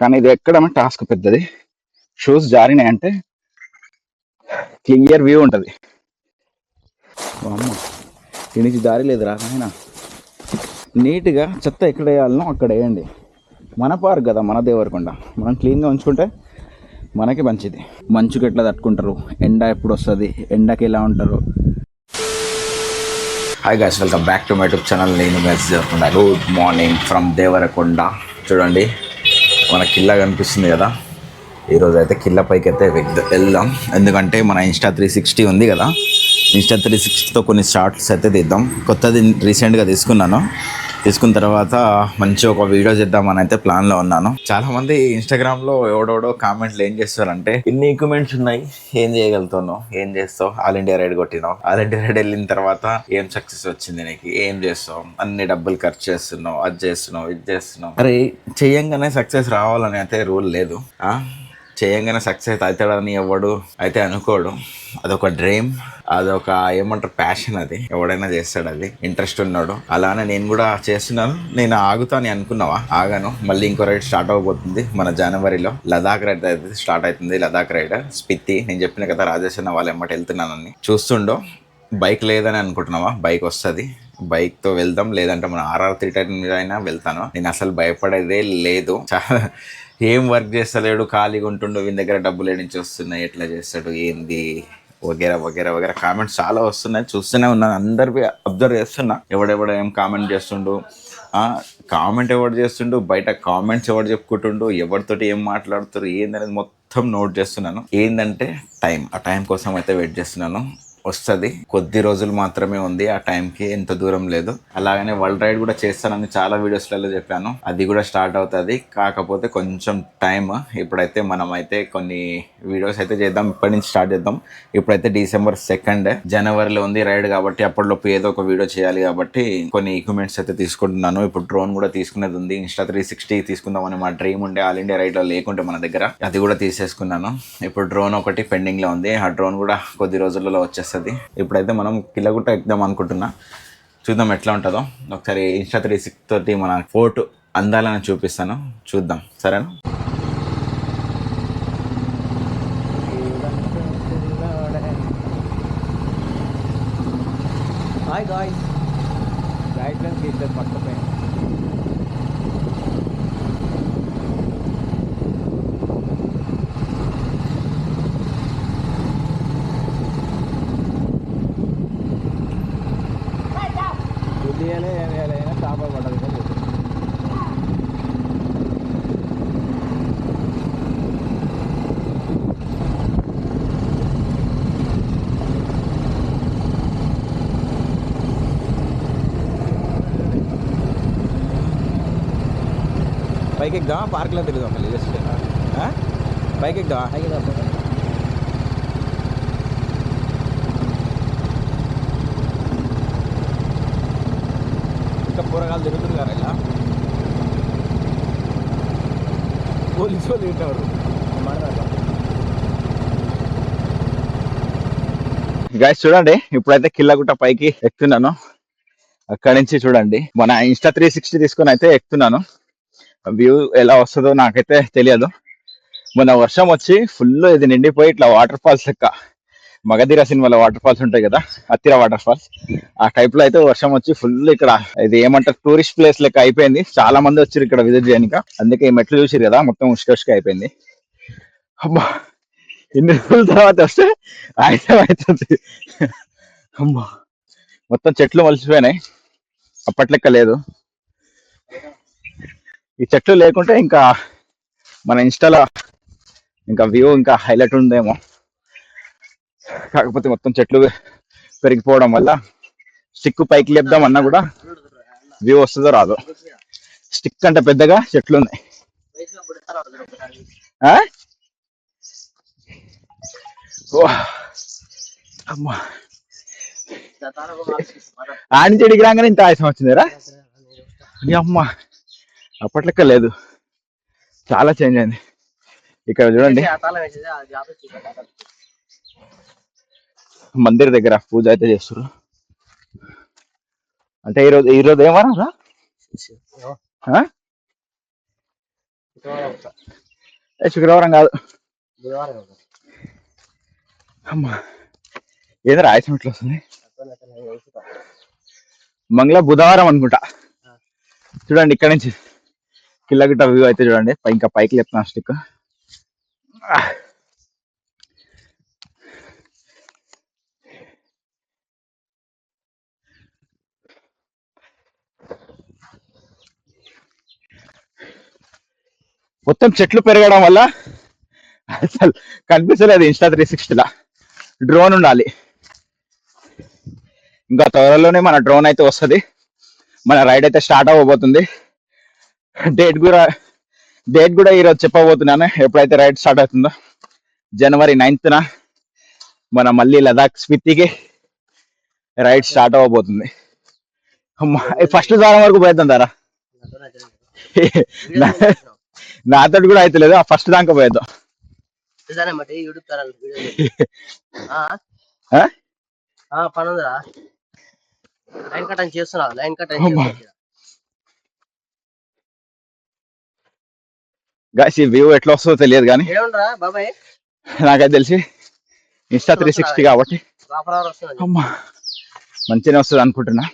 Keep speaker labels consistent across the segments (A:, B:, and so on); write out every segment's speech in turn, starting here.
A: కానీ ఇది ఎక్కడమే టాస్క్ పెద్దది. షూస్ జారినాయి అంటే క్లియర్ వ్యూ ఉంటుంది. అమ్మ ఇనికి దారి లేదురా నాయన. నీట్గా చెత్త ఎక్కడ వేయాలనో అక్కడ వేయండి. మన పార్క్ కదా, మన దేవరకొండ. మనం క్లీన్గా ఉంచుకుంటే మనకి మంచిది. మంచుకి ఎట్లా తట్టుకుంటారు, ఎండ ఎప్పుడు వస్తుంది, ఎండకి ఎలా ఉంటారు. Hi guys, welcome back to my YouTube channel. నేను మెస్ Devarakonda. Good morning from Devarakonda. చూడండి మన కిల్లా కనిపిస్తుంది కదా. ఈరోజు అయితే కిల్లా పైకి అయితే వెళ్దాం. ఎందుకంటే మన ఇన్స్టా 360 ఉంది కదా, ఇన్స్టా 360తో కొన్ని షార్ట్స్ అయితే తీద్దాం. కొత్తది రీసెంట్గా తీసుకున్న తర్వాత మంచి ఒక వీడియో చేద్దామని అయితే ప్లాన్లో ఉన్నాను. చాలా మంది ఇన్స్టాగ్రామ్లో ఎవడోడో కామెంట్లు ఏం చేస్తారంటే, ఇన్ని ఈక్విప్మెంట్స్ ఉన్నాయి, ఏం చేయగలుగుతావు, ఏం చేస్తావు, ఆల్ ఇండియా రైడ్ కొట్టినావు, ఆల్ ఇండియా రైడ్ వెళ్ళిన తర్వాత ఏం సక్సెస్ వచ్చింది నీకు, ఏం చేస్తావు, అన్ని డబ్బులు ఖర్చు చేస్తున్నావు, అది చేస్తున్నావు, ఇది చేస్తున్నావు. అరే చేయంగానే సక్సెస్ రావాలని అయితే రూల్ లేదు. చేయంగానే సక్సెస్ అవుతాడని ఎవడు అయితే అనుకోడు. అదొక డ్రీమ్, అదొక ఏమంటారు ప్యాషన్. అది ఎవడైనా చేస్తాడు, అది ఇంట్రెస్ట్ ఉన్నాడు. అలానే నేను కూడా చేస్తున్నాను. నేను ఆగుతాను అనుకున్నావా? ఆగాను. మళ్ళీ ఇంకో రైడ్ స్టార్ట్ అవబోతుంది మన జనవరిలో. లదాఖ్ రైడ్ అయితే స్టార్ట్ అవుతుంది. లదాఖ్ రైడ్ స్పితి. నేను చెప్పిన కదా రాజేష్ అన్న వాళ్ళు ఎమ్మటి వెళ్తున్నానని. చూస్తుండో. బైక్ లేదని అనుకుంటున్నావా? బైక్ వస్తుంది, బైక్తో వెళ్దాం. లేదంటే మన RR 310 మీద అయినా వెళ్తాను. నేను అసలు భయపడేదే లేదు. చాలా ఏం వర్క్ చేస్తలేడు, ఖాళీగా ఉంటుండు, వీని దగ్గర డబ్బులు ఏడించి వస్తున్నాయి, ఎట్లా చేస్తాడు, ఏంది వగేరా వగేరా వగేరా కామెంట్స్ చాలా వస్తున్నాయి. చూస్తూనే ఉన్నాను, అందరివి అబ్జర్వ్ చేస్తున్నా. ఎవడెవడ ఏం కామెంట్ చేస్తుండు, కామెంట్ ఎవడు చేస్తుండు, బయట కామెంట్స్ ఎవడు చెప్పుకుంటుండు, ఎవరితోటి ఏం మాట్లాడుతారు ఏందనేది మొత్తం నోట్ చేస్తున్నాను. ఏంటంటే ఆ టైం కోసం అయితే వెయిట్ చేస్తున్నాను. వస్తుంది, కొద్ది రోజులు మాత్రమే ఉంది. ఆ టైంకి ఎంత దూరం లేదు. అలాగనే వరల్డ్ రైడ్ కూడా చేస్తానని చాలా వీడియోస్లలో చెప్పాను. అది కూడా స్టార్ట్ అవుతుంది, కాకపోతే కొంచెం టైం. ఇప్పుడైతే మనం అయితే కొన్ని వీడియోస్ అయితే చేద్దాం. ఇప్పటి నుంచి స్టార్ట్ చేద్దాం. ఇప్పుడైతే December 2 జనవరిలో ఉంది రైడ్ కాబట్టి అప్పటిలోపు ఏదో ఒక వీడియో చేయాలి కాబట్టి కొన్ని ఈక్విప్మెంట్స్ అయితే తీసుకుంటున్నాను. ఇప్పుడు డ్రోన్ కూడా తీసుకునేది ఉంది. ఇన్స్టా 360 తీసుకుందామని మా డ్రీమ్ ఉండే, ఆల్ ఇండియా రైడ్లో లేకుంటే మన దగ్గర, అది కూడా తీసేసుకున్నాను. ఇప్పుడు డ్రోన్ ఒకటి పెండింగ్లో ఉంది. ఆ డ్రోన్ కూడా కొద్ది రోజులలో వచ్చేస్తుంది. ఇప్పుడైతే మనం కిల్లగుట్ట ఎక్కుదాం అనుకుంటున్నా. చూద్దాం ఎట్లా ఉంటుందో. ఒకసారి ఇన్స్టా 360 తోటి మన ఫోటో అందాలని చూపిస్తాను, చూద్దాం. సరేనా? హాయ్ గాయ్స్, గైడ్ లైన్స్ ఇద్దరు పట్టుకుపోయాను. చేపలు పడ్డది. పైకి ఎక్కుదా, పార్క్లో తిరుగుదాం మళ్ళీ. జస్ట్ పైకి ఎక్కుదా, ఇంకా కూరగాయలు తిరుగుతుంది కదా ఇలా. పోలీసు వాళ్ళు తింటారు. గైస్ చూడండి, ఇప్పుడైతే కిల్లగుట్ట పైకి ఎక్కుతున్నాను. అక్కడి నుంచి చూడండి, మన ఇన్స్టా 360 తీసుకొని అయితే ఎక్కుతున్నాను. వ్యూ ఎలా వస్తుందో నాకైతే తెలియదు. మొన్న వర్షం వచ్చి ఫుల్ ఇది నిండిపోయి ఇట్లా వాటర్ ఫాల్స్ లెక్క, మగధీర సినిమాలో వాటర్ ఫాల్స్ ఉంటాయి కదా, అత్తిర వాటర్ ఫాల్స్, ఆ టైప్ లో అయితే వర్షం వచ్చి ఫుల్ ఇక్కడ ఇది ఏమంటారు టూరిస్ట్ ప్లేస్ లెక్క అయిపోయింది. చాలా మంది వచ్చారు ఇక్కడ విజిట్ చేయడానికి. అందుకే ఈ మెట్లు చూసారు కదా, మొత్తం ఉష్క అయిపోయింది. అమ్మా, ఇన్ని రోజుల తర్వాత వస్తే ఆయుధం అవుతుంది. అమ్మా, మొత్తం చెట్లు మలిసిపోయినాయి, అప్పట్లెక్క లేదు. ఈ చెట్లు లేకుంటే ఇంకా మన ఇన్స్టాలో ఇంకా వ్యూ ఇంకా హైలైట్ ఉందేమో. కాకపోతే మొత్తం చెట్లు పెరిగిపోవడం వల్ల స్టిక్ పైకి లేపుదాం అన్నా కూడా వ్యూ వస్తుందో రాదో. స్టిక్ అంటే పెద్దగా చెట్లు ఉన్నాయి. అమ్మా, ఆడి చెడికి రాగానే ఇంత ఆయాసం వచ్చిందిరా. అమ్మ, అప్పట్లెక్క లేదు, చాలా చేంజ్ అయింది. ఇక్కడ చూడండి, మందిర్ దగ్గర పూజ అయితే చేస్తున్నారు. అంటే ఈరోజు ఏమన్నా శుక్రవారం కాదు, అమ్మా ఏదో రాయసం ఇట్లా వస్తుంది. మంగళ బుధవారం అనుకుంటా. చూడండి ఇక్కడ నుంచి కిల్లగిట్ట వ్యూ అయితే చూడండి. ఇంకా పైకి లేపుతున్నా స్టిక్. మొత్తం చెట్లు పెరగడం వల్ల అసలు కనిపిస్తలేదు. ఇన్స్టా 360లా డ్రోన్ ఉండాలి. ఇంకా త్వరలోనే మన డ్రోన్ అయితే వస్తుంది. మన రైడ్ అయితే స్టార్ట్ అవ్వబోతుంది. డేట్ కూడా ఈరోజు చెప్పబోతున్నాను. ఎప్పుడైతే రైడ్ స్టార్ట్ అవుతుందో January 9th మన మళ్ళీ లదాఖ్ స్పితికి రైడ్ స్టార్ట్ అవ్వబోతుంది. ఫస్ట్ దారం వరకు పోయేద్దాం దారా. నాతో కూడా అయితే లేదు. ఆ ఫస్ట్ దాకా పోయేద్దాం. గాయ్స్ ఈ వ్యూ ఎట్లా వస్తుందో తెలియదు కానీ నాకైతే తెలిసి ఇన్స్టా 360 కాబట్టి అమ్మా మంచిగానే వస్తుంది అనుకుంటున్నా.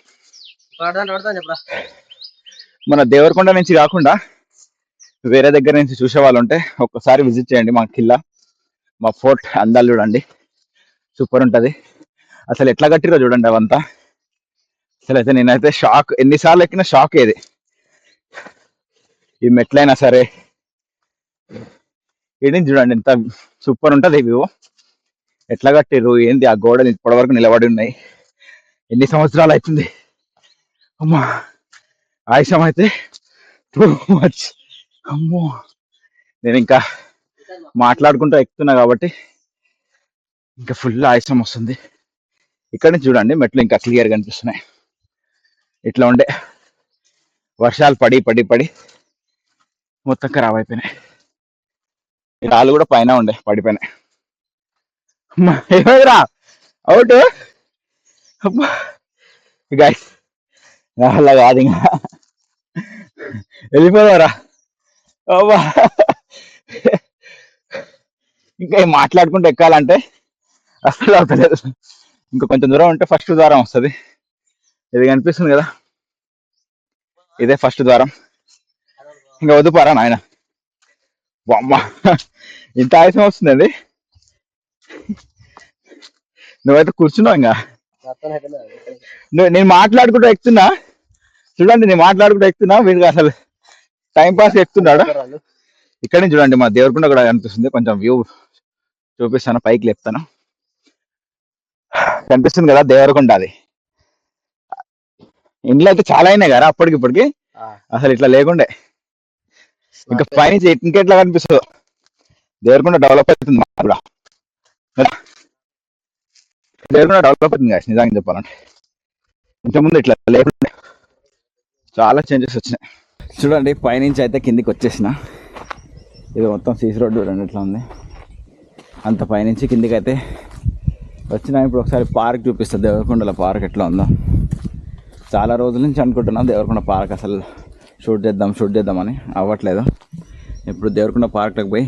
A: మన దేవరకొండ నుంచి కాకుండా వేరే దగ్గర నుంచి చూసే వాళ్ళు ఉంటే ఒక్కసారి విజిట్ చేయండి మా కిల్లా, మా ఫోర్ట్ అందాలు చూడండి. సూపర్ ఉంటుంది. అసలు ఎట్లా కట్టిరో చూడండి అవంతా. అసలు అయితే నేనైతే షాక్, ఎన్నిసార్లు ఎక్కినా షాక్ ఏది. ఈ మెట్లైనా సరే ఏంటి చూడండి ఎంత సూపర్ ఉంటుంది వ్యూ. ఎట్లా కట్టిర్రు ఏంది, ఆ గోడలు ఇప్పటి వరకు నిలబడి ఉన్నాయి. ఎన్ని సంవత్సరాలు అవుతుంది అమ్మా. ఆయుషం అయితే టూ మచ్. అమ్మో నేను ఇంకా మాట్లాడుకుంటూ ఎక్కుతున్నా కాబట్టి ఇంకా ఫుల్ ఆయుషం వస్తుంది. ఇక్కడ నుంచి చూడండి మెట్లు ఇంకా క్లియర్ కనిపిస్తున్నాయి. ఇట్లా ఉండే వర్షాలు పడి పడి పడి మొత్తం ఖరాబ్ అయిపోయినాయి. రాళ్ళు కూడా పైన ఉండే పడిపోయినాయి. ఏమైందిరా అవుట్ గాయ్స్, అలా కాదు ఇంకా వెళ్ళిపోదారా. అబ్బా ఇంకా మాట్లాడుకుంటూ ఎక్కాలంటే అసలు అవుతలేదు. ఇంకా కొంచెం దూరం ఉంటే ఫస్ట్ ద్వారం వస్తుంది. ఇది కనిపిస్తుంది కదా, ఇదే ఫస్ట్ ద్వారం. ఇంకా వద్దుపారా నాయన. అమ్మ ఇంత ఆయాసం వస్తుందండి. నువ్వైతే కూర్చున్నావు. ఇంకా నేను మాట్లాడుకుంటూ ఎక్కుతున్నా చూడండి. నేను మాట్లాడుకుంటూ ఎక్కుతున్నా, వీడికి అసలు టైం పాస్ ఎక్కుతున్నాడు. ఇక్కడ నుంచి చూడండి మా దేవరకొండ కూడా కనిపిస్తుంది. కొంచెం వ్యూ చూపిస్తాను, పైకి లేపుతాను. కనిపిస్తుంది కదా దేవరకొండ. అది ఇంట్లో అయితే చాలా అయినాయి కదా అప్పటికిప్పటికి, అసలు ఇట్లా లేకుండే. ఇంకా పైనుంచి ఇంకెట్లా కనిపిస్తుందో. దేవరకొండ డెవలప్ అవుతుంది కూడా. దేవరకొండ డెవలప్ అవుతుంది కదా నిజంగా చెప్పాలంటే. ఇంతకుముందు ఇట్లా లేకుండే, చాలా చేంజెస్ వచ్చినాయి. చూడండి పైనుంచి అయితే కిందికి వచ్చేసిన. ఇది మొత్తం సీసీ రోడ్డు చూడండి ఎట్లా ఉంది. అంత పైనుంచి కిందికి అయితే వచ్చినా. ఇప్పుడు ఒకసారి పార్క్ చూపిస్తుంది, దేవరకొండలో పార్క్ ఎట్లా ఉందో. చాలా రోజుల నుంచి అనుకుంటున్నాం దేవరకొండ పార్క్ అసలు షూట్ చేద్దామని అవ్వట్లేదు. ఇప్పుడు దేవరకొండ పార్క్లోకి పోయి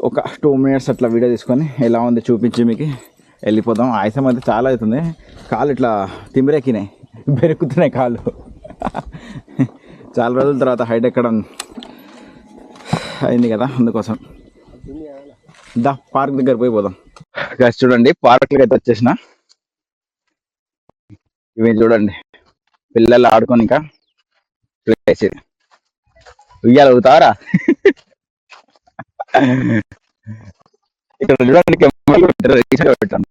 A: ఒక 2 minutes అట్లా వీడియో తీసుకొని ఎలా ఉంది చూపించి మీకు వెళ్ళిపోదాం. ఆయాసం అయితే చాలా అవుతుంది. కాళ్ళు ఇట్లా తిమ్మిరెక్కినాయి, బెరుకుతున్నాయి కాళ్ళు. చాలా రోజుల తర్వాత హైట్ ఎక్కడం అయింది కదా, అందుకోసం పార్క్ దగ్గర పోయి పోదాం. చూడండి పార్క్కి అయితే వచ్చేసిన. ఇవి చూడండి పిల్లలు ఆడుకొని ఇంకా ప్లేస్. ఉయ్యాలు అవుతారా ఇక్కడ చూడండి. పెట్టాను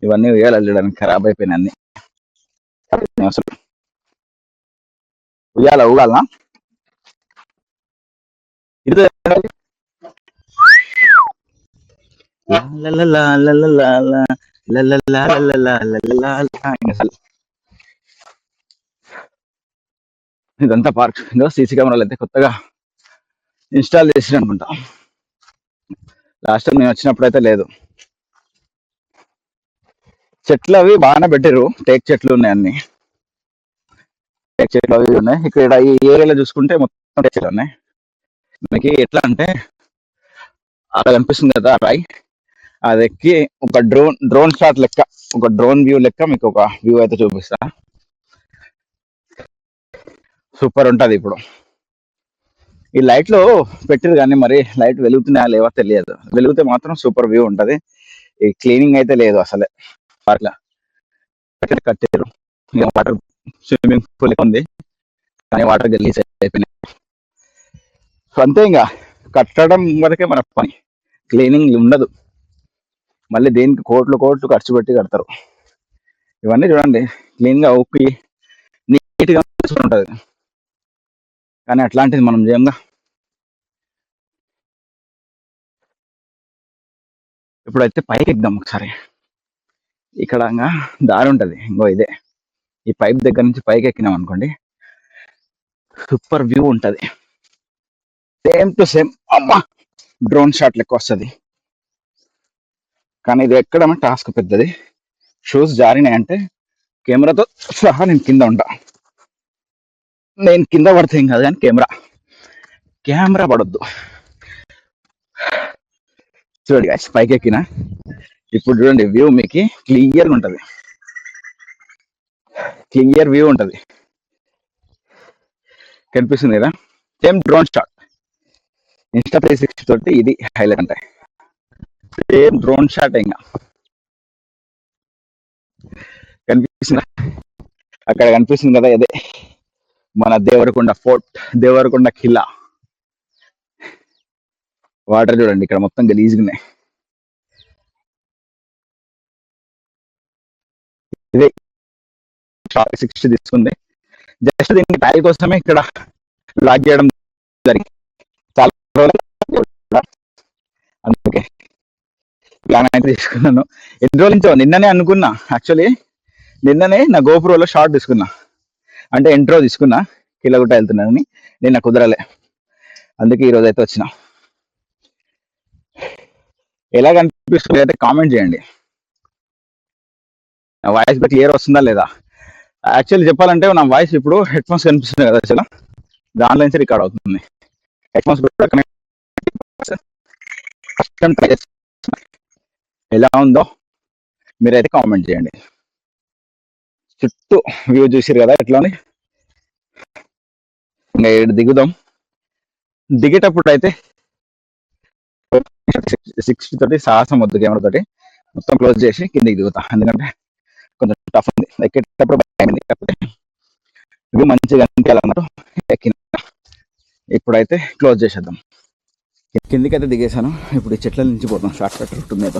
A: ఇవన్నీ ఉయ్యాలు చూడడానికి ఖరాబ్ అయిపోయినాయి అన్ని. అసలు ఉయ్యాల ఊగాలనా? ఇది ఇదంతా పార్క్. సీసీ కెమెరాలు అయితే కొత్తగా ఇన్స్టాల్ చేసి అనుకుంటా. లాస్ట్ టైం నేను వచ్చినప్పుడు అయితే లేదు. చెట్లు అవి బాగానే పెట్టారు, టేక్ చెట్లు ఉన్నాయి అన్ని. చెట్లు అవి ఉన్నాయి. ఇక్కడ ఈ ఏరియాలో చూసుకుంటే మొత్తం చెట్లు ఉన్నాయి. మనకి ఎట్లా అంటే అక్కడ కనిపిస్తుంది కదా రాయి, అది ఎక్కి ఒక డ్రోన్ షాట్ లెక్క, ఒక డ్రోన్ వ్యూ లెక్క మీకు ఒక వ్యూ అయితే చూపిస్తా. సూపర్ ఉంటది. ఇప్పుడు ఈ లైట్ లో పెట్టిరు కానీ మరి లైట్ వెలుగుతున్నాయా లేవో తెలియదు. వెలుగుతే మాత్రం సూపర్ వ్యూ ఉంటది. ఈ క్లీనింగ్ అయితే లేదు అసలే. పార్క్ కట్టారు, వాటర్ స్విమ్మింగ్ పూల్ ఉంది కానీ వాటర్ గలీజ్ అయిపోయినాయి. సో అంతే, ఇంకా కట్టడం వరకే మన పని, క్లీనింగ్ ఉండదు. మళ్ళీ దేనికి కోట్లు కోట్లు ఖర్చు పెట్టి కడతారు. ఇవన్నీ చూడండి క్లీన్ గా ఊపి నీట్ గా ఉంటది, కానీ అట్లాంటిది మనం చేయంగా. ఇప్పుడైతే పైకి ఎక్కుదాం ఒకసారి. ఇక్కడ దారి ఉంటది, ఇంకో ఇదే. ఈ పైప్ దగ్గర నుంచి పైకి ఎక్కినాం అనుకోండి, సూపర్ వ్యూ ఉంటది. సేమ్ టు సేమ్ అమ్మా డ్రోన్ షాట్ లెక్క వస్తుంది. కానీ ఇది ఎక్కడమే టాస్క్ పెద్దది. షూస్ జారినాయంటే కెమెరాతో సహా నేను కింద ఉంటా. నేను కింద పడితే ఏం కాదు, కానీ కెమెరా పడొద్దు. చూడండి గాయ్స్, పైకి ఎక్కిన. ఇప్పుడు చూడండి వ్యూ మీకు క్లియర్గా ఉంటది, క్లియర్ వ్యూ ఉంటది. కనిపిస్తుంది కదా, సేమ్ డ్రోన్ షాట్. ఇన్స్టా 360 తోటి ఇది హైలైట్ అంటే సేమ్ డ్రోన్ షాట్. ఇంకా కనిపిస్తుంది, అక్కడ కనిపిస్తుంది కదా, అదే మన దేవరకొండ ఫోర్ట్, దేవరకొండ కిల్లా. వాటర్ చూడండి ఇక్కడ మొత్తం గలీజ్గా ఉన్నాయి. ఇదే 60 తీసుకుంది. జస్ట్ దీన్ని ట్రయల్ కోసమే ఇక్కడ లాక్ చేయడం జరిగింది. చాలా రోజులు అందుకే ప్లాన్ అయితే తీసుకున్నాను. ఎన్ని రోజుల నుంచో, నిన్ననే అనుకున్నా. యాక్చువల్లీ నిన్ననే నా గోపురంలో షార్ట్ తీసుకున్నా, అంటే ఇంట్రో తీసుకున్నా కిల్లగుట్ట వెళ్తున్నానని. నిన్న కుదరలే, అందుకే ఈరోజు అయితే వచ్చిన. ఎలా కనిపిస్తుంది అయితే కామెంట్ చేయండి. నా వాయిస్ క్లియర్ వస్తుందా లేదా? యాక్చువల్లీ చెప్పాలంటే నా వాయిస్ ఇప్పుడు హెడ్ ఫోన్స్ కనిపిస్తుంది కదా, అసలు దానిలో నుంచి రికార్డ్ అవుతుంది. హెడ్ ఫోన్స్ కూడా ట్రై చేస్తున్నా. ఎలా ఉందో మీరైతే కామెంట్ చేయండి. చుట్టూ వ్యూ చూసారు కదా ఎట్లా ఉంది. ఇంకా దిగుదాం. దిగేటప్పుడు అయితే 60 తోటి సాహసం వద్దు, కెమెరా తోటి మొత్తం క్లోజ్ చేసి కిందకి దిగుతా, ఎందుకంటే కొంచెం టఫ్ ఉంది. ఎక్కేటప్పుడు భయమైంది, కాకపోతే ఇవి మంచిగా అనిపించాలన్నట్టు ఎక్కిన. ఇప్పుడైతే క్లోజ్ చేసేద్దాం. కిందికైతే దిగేశాను. ఇప్పుడు ఈ చెట్ల నుంచి పోతాం, షార్ట్ కట్ రూట్ మీద.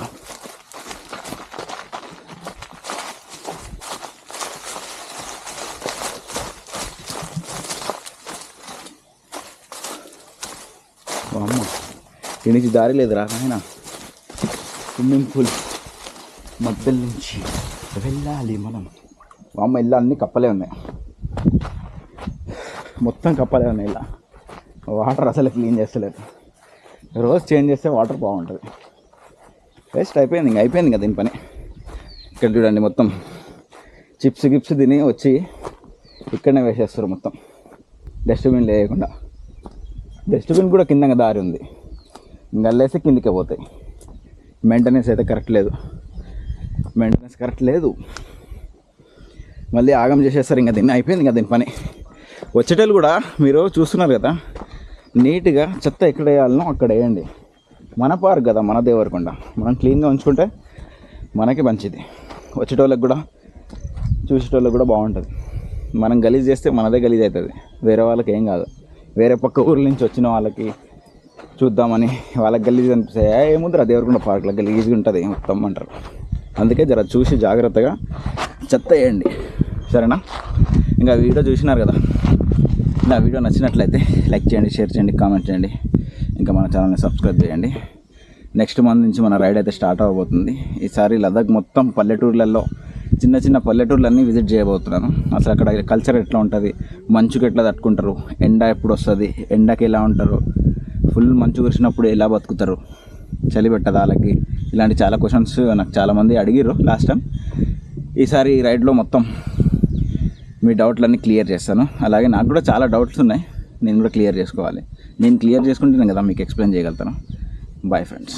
A: అమ్మ నుంచి దారి లేదురా నాయన. స్విమ్మింగ్ పూల్ మధ్యలో నుంచి వెళ్ళాలి మనం. అమ్మ ఇల్లు అన్నీ కప్పలే ఉన్నాయి, మొత్తం కప్పలే ఉన్నాయి. ఇలా వాటర్ అసలు క్లీన్ చేస్తలేదు. రోజు చేంజ్ చేస్తే వాటర్ బాగుంటుంది. వేస్ట్ అయిపోయింది, ఇంక అయిపోయింది కదా దీని పని. ఇక్కడ చూడండి మొత్తం చిప్స్ గిప్స్ తిని వచ్చి ఇక్కడనే వేసేస్తారు మొత్తం, డస్ట్బిన్ లేకుండా. డస్ట్బిన్ కూడా కింద దారి ఉంది, గల్లేసి కిందికే పోతాయి. మెయింటెనెన్స్ అయితే కరెక్ట్ లేదు. మళ్ళీ ఆగం చేసేస్తారు. ఇంకా దీన్ని అయిపోయింది కదా దీని పని. వచ్చేటోళ్ళు కూడా మీరు చూస్తున్నారు కదా, నీట్గా చెత్త ఎక్కడ వేయాలనో అక్కడ వేయండి. మన పార్క్ కదా, మన దేవరకొండ, మనం క్లీన్గా ఉంచుకుంటే మనకి మంచిది. వచ్చేటోళ్ళకి కూడా చూసేటోళ్ళకి కూడా బాగుంటుంది. మనం గలీజ్ చేస్తే మనదే గలీజ్ అవుతుంది, వేరే వాళ్ళకి ఏం కాదు. వేరే పక్క ఊర్ల నుంచి వచ్చిన వాళ్ళకి చూద్దామని వాళ్ళకి గలీజ్ అనిపిస్తాయి. ఏముందిరా దేవరకొండ పార్క్లో గలీజ్గా ఉంటుంది మొత్తం అంటారు. అందుకే జర చూసి జాగ్రత్తగా చెత్త వేయండి, సరేనా? ఇంకా వీడియో చూసినారు కదా, నా వీడియో నచ్చినట్లయితే లైక్ చేయండి, షేర్ చేయండి, కామెంట్ చేయండి. ఇంకా మన ఛానల్ని సబ్స్క్రైబ్ చేయండి. నెక్స్ట్ మంత్ నుంచి మన రైడ్ అయితే స్టార్ట్ అవ్వబోతుంది. ఈసారి లదాఖ్ మొత్తం పల్లెటూర్లలో, చిన్న చిన్న పల్లెటూర్లన్నీ విజిట్ చేయబోతున్నాను. అసలు అక్కడ కల్చర్ ఎట్లా ఉంటుంది, మంచుకి ఎట్లా తట్టుకుంటారు, ఎండ ఎప్పుడు వస్తుంది, ఎండకి ఎలా ఉంటారు, ఫుల్ మంచు కురిసినప్పుడు ఎలా బతుకుతారు, చలి పెట్టదా వాళ్ళకి, ఇలాంటి చాలా క్వశ్చన్స్ నాకు చాలామంది అడిగిర్రు లాస్ట్ టైం. ఈసారి రైడ్లో మొత్తం
B: మీ డౌట్లన్నీ క్లియర్ చేస్తాను. అలాగే నాకు కూడా చాలా డౌట్స్ ఉన్నాయి, నేను కూడా క్లియర్ చేసుకోవాలి. నేను క్లియర్ చేసుకుంటేనే కదా మీకు ఎక్స్ప్లెయిన్ చేయగలుగుతాను. Bye friends.